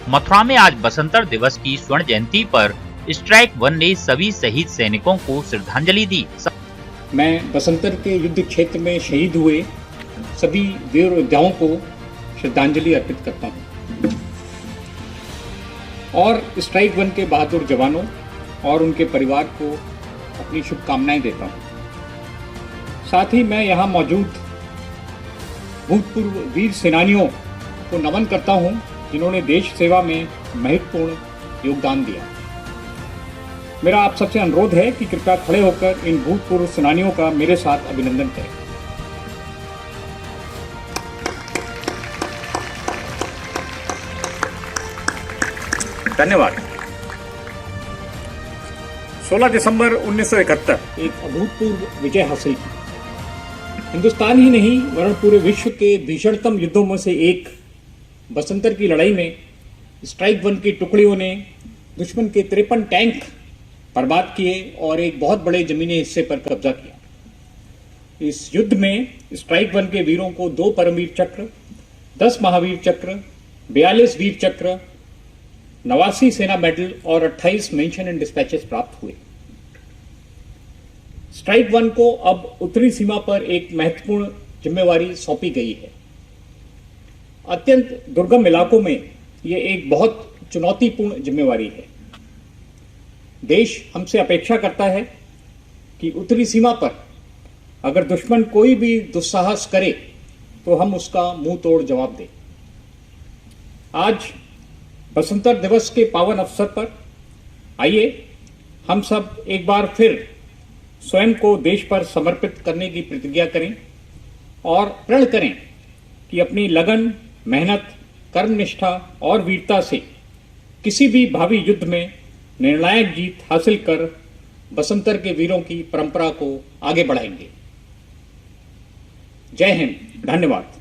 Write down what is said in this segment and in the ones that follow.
मथुरा में आज बसंतर दिवस की स्वर्ण जयंती पर स्ट्राइक 1 ने सभी शहीद सैनिकों को श्रद्धांजलि दी। मैं बसंतर के युद्ध क्षेत्र में शहीद हुए सभी वीर योद्धाओं को श्रद्धांजलि अर्पित करता हूं और स्ट्राइक 1 के बहादुर जवानों और उनके परिवार को अपनी शुभकामनाएं देता हूं। साथ ही मैं यहां मौजूद भूतपूर्व वीर सेनानियों को नमन करता हूं जिन्होंने देश सेवा में महत्वपूर्ण योगदान दिया। मेरा आप सबसे अनुरोध है कि कृपया खड़े होकर इन भूतपूर्व सेनानियों का मेरे साथ अभिनंदन करें। धन्यवाद। 16 दिसंबर 1971 एक अभूतपूर्व विजय हासिल की। हिंदुस्तान ही नहीं वरन पूरे विश्व के भीषणतम युद्धों में से एक बसंतर की लड़ाई में स्ट्राइक 1 की टुकड़ियों ने दुश्मन के 53 टैंक बर्बाद किए और एक बहुत बड़े जमीनी हिस्से पर कब्जा किया। इस युद्ध में स्ट्राइक 1 के वीरों को 2 परमवीर चक्र, 10 महावीर चक्र, 42 वीर चक्र, 89 सेना मेडल और 28 मेंशन एंड डिस्पैचेस प्राप्त हुए। स्ट्राइक 1 को अब उत्तरी सीमा पर एक महत्वपूर्ण जिम्मेवारी सौंपी गई है। अत्यंत दुर्गम इलाकों में यह एक बहुत चुनौतीपूर्ण जिम्मेवारी है। देश हमसे अपेक्षा करता है कि उत्तरी सीमा पर अगर दुश्मन कोई भी दुस्साहस करे तो हम उसका मुंह तोड़ जवाब दें। आज बसंतर दिवस के पावन अवसर पर आइए हम सब एक बार फिर स्वयं को देश पर समर्पित करने की प्रतिज्ञा करें और प्रण करें कि अपनी लगन, मेहनत, कर्मनिष्ठा और वीरता से किसी भी भावी युद्ध में निर्णायक जीत हासिल कर बसंतर के वीरों की परंपरा को आगे बढ़ाएंगे। जय हिंद, धन्यवाद।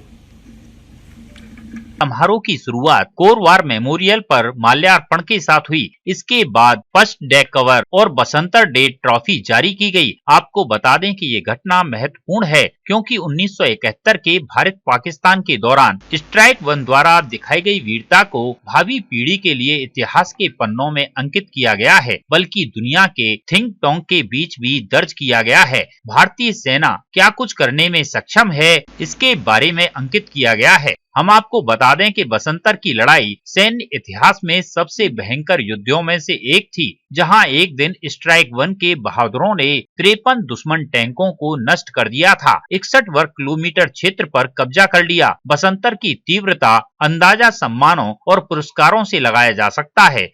समारोह की शुरुआत कोर वार मेमोरियल पर माल्यार्पण के साथ हुई। इसके बाद फर्स्ट डे कवर और बसंतर डे ट्रॉफी जारी की गई। आपको बता दें कि ये घटना महत्वपूर्ण है क्योंकि 1971 के भारत पाकिस्तान के दौरान स्ट्राइक 1 द्वारा दिखाई गई वीरता को भावी पीढ़ी के लिए इतिहास के पन्नों में अंकित किया गया है, बल्कि दुनिया के थिंक टैंक के बीच भी दर्ज किया गया है। भारतीय सेना क्या कुछ करने में सक्षम है, इसके बारे में अंकित किया गया है। हम आपको बता दें कि बसंतर की लड़ाई सैन्य इतिहास में सबसे भयंकर युद्धों में से एक थी, जहां एक दिन स्ट्राइक 1 के बहादुरों ने 53 दुश्मन टैंकों को नष्ट कर दिया था। 61 वर्ग किलोमीटर क्षेत्र पर कब्जा कर लिया। बसंतर की तीव्रता अंदाजा सम्मानों और पुरस्कारों से लगाया जा सकता है।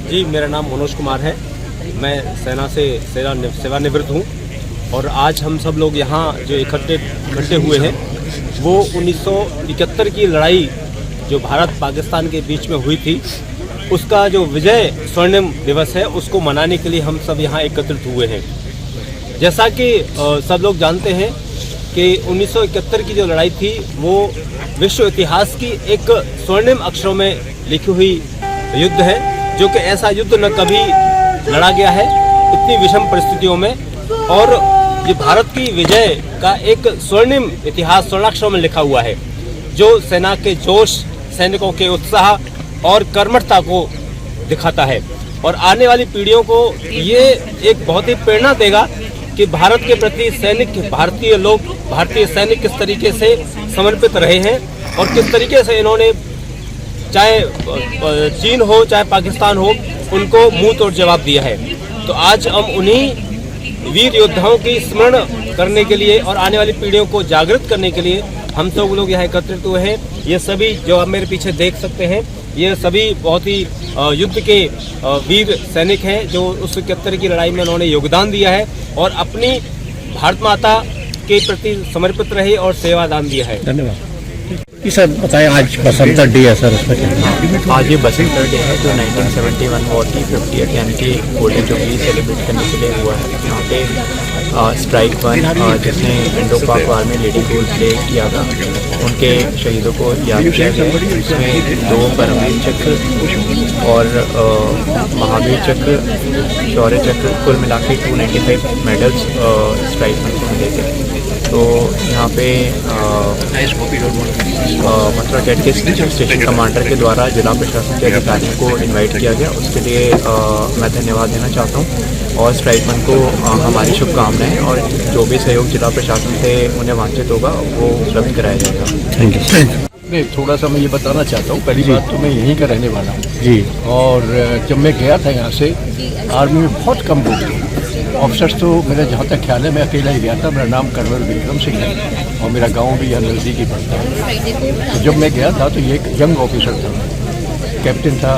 जी, मेरा नाम मनोज कुमार है। मैं सेना से सेवानिवृत्त हूँ और आज हम सब लोग यहाँ जो इकट्ठे हुए हैं वो 1971 की लड़ाई जो भारत पाकिस्तान के बीच में हुई थी उसका जो विजय स्वर्णिम दिवस है उसको मनाने के लिए हम सब यहाँ एकत्रित हुए हैं। जैसा कि सब लोग जानते हैं कि 1971 की जो लड़ाई थी वो विश्व इतिहास की एक स्वर्णिम अक्षरों में लिखी हुई युद्ध है, जो कि ऐसा युद्ध न कभी लड़ा गया है इतनी विषम परिस्थितियों में। और ये भारत की विजय का एक स्वर्णिम इतिहास स्वर्णाक्षरों में लिखा हुआ है, जो सेना के जोश, सैनिकों के उत्साह और कर्मठता को दिखाता है और आने वाली पीढ़ियों को ये एक बहुत ही प्रेरणा देगा कि भारत के प्रति भारतीय सैनिक किस तरीके से समर्पित रहे हैं और किस तरीके से इन्होंने चाहे चीन हो चाहे पाकिस्तान हो उनको मुंह तोड़ जवाब दिया है। तो आज हम उन्हीं वीर योद्धाओं की स्मरण करने के लिए और आने वाली पीढ़ियों को जागृत करने के लिए हम सब लोग यहाँ एकत्रित हुए हैं। ये सभी जो आप मेरे पीछे देख सकते हैं ये सभी बहुत ही युद्ध के वीर सैनिक हैं जो उस 71 की लड़ाई में उन्होंने योगदान दिया है और अपनी भारत माता के प्रति समर्पित रहे और सेवादान दिया है। धन्यवाद। सर बताएं, आज बसंतर डे है सर, उसका क्या? आज ये बसंतर डे है जो 1971 वॉर की 50th यानी कि गोल्डन जुबली सेलिब्रेट करने के लिए हुआ है। यहाँ पे स्ट्राइक 1 जिसने इंडो पाक वार में लेडी रोल प्ले किया था, उनके शहीदों को याद किया गया। इसमें 2 परमवीर चक्र और महावीर चक्र, शौर्य चक्र, कुल मिला के 295 मेडल्स स्ट्राइक 1 को मिले थे। तो यहाँ पे मथुरा कैट के स्टेशन कमांडर के द्वारा जिला प्रशासन के अधिकारियों को इनवाइट किया गया, उसके लिए मैं धन्यवाद देना चाहता हूँ। और स्ट्राइक 1 को हमारी शुभकामनाएं, और जो भी सहयोग जिला प्रशासन से उन्हें वांछित होगा वो उपलब्ध कराया जाएगा। Thank you. नहीं, थोड़ा सा मैं ये बताना चाहता हूँ। पहली बात तो मैं यहीं का रहने वाला हूँ जी। और जब मैं गया था यहाँ से, आर्मी में बहुत कम लोग थे। ऑफिसर्स तो मेरा जहाँ तक ख्याल है मैं अकेला ही गया था। मेरा नाम कर्नल विक्रम सिंह है और मेरा गांव भी यहाँ नज़दीक ही पड़ता है। तो जब मैं गया था तो ये एक यंग ऑफिसर था, कैप्टन था,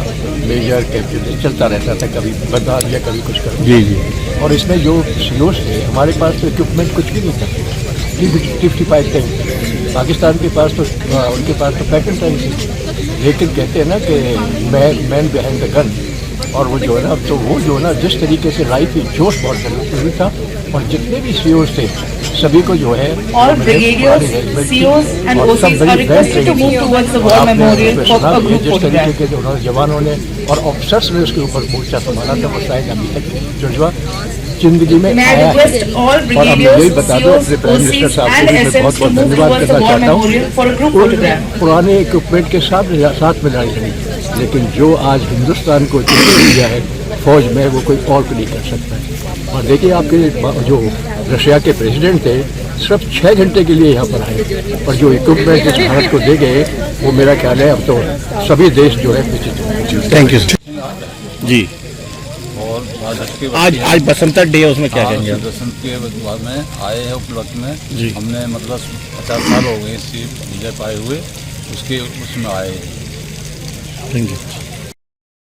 मेजर कैप्टन, चलता रहता था, कभी बता दिया कभी कुछ कर जी जी। और इसमें जो सीओस थे, हमारे पास तो इक्विपमेंट कुछ भी नहीं था। 55 थे, पाकिस्तान के पास तो उनके पास तो पैकेट टाइम थी। लेकिन कहते हैं ना कि मैन बिहाइंड द गन, और वो जो है ना, तो वो जो है ना जिस तरीके से लाई थी, जोश बहुत जरूरी था। और जितने भी सीओस थे सभी को जो है, All brigadiers, COs and OCs are requested to move towards the war memorial for a group जिस photograph. तरीके के उन्होंने जवानों ने और ऑफिसर्स ने उसके ऊपर मोर्चा संभाला था, वो शायद अभी तक जुड़वा जिंदगी में May I आया है। request all और अब brigadiers, यही बता दो COs, अपने प्राइम मिनिस्टर OCs साहब and को भी मैं SMs बहुत to बहुत move धन्यवाद towards the करना war चाहता हूँ। memorial for a group photograph. पुराने इक्विपमेंट के साथ में लड़ाई लड़ी, लेकिन जो आज हिंदुस्तान को दिया है फौज में, वो कोई और नहीं कर सकता है। और देखिए आपके जो रशिया के प्रेसिडेंट थे, सिर्फ 6 घंटे के लिए यहाँ पर आए, और जो इक्विपमेंट इस भारत को दे गए, वो मेरा ख्याल है अब तो सभी देश जो है पीछे। थैंक यू जी। और आज बसंत डे है, उसमें क्या कहेंगे? बसंत के बाद में आए हैं उपलब्ध में जी। हमने मतलब 50 साल हो गए इसी विजय पाए हुए, उसके उसमें आए हैं। Thank you.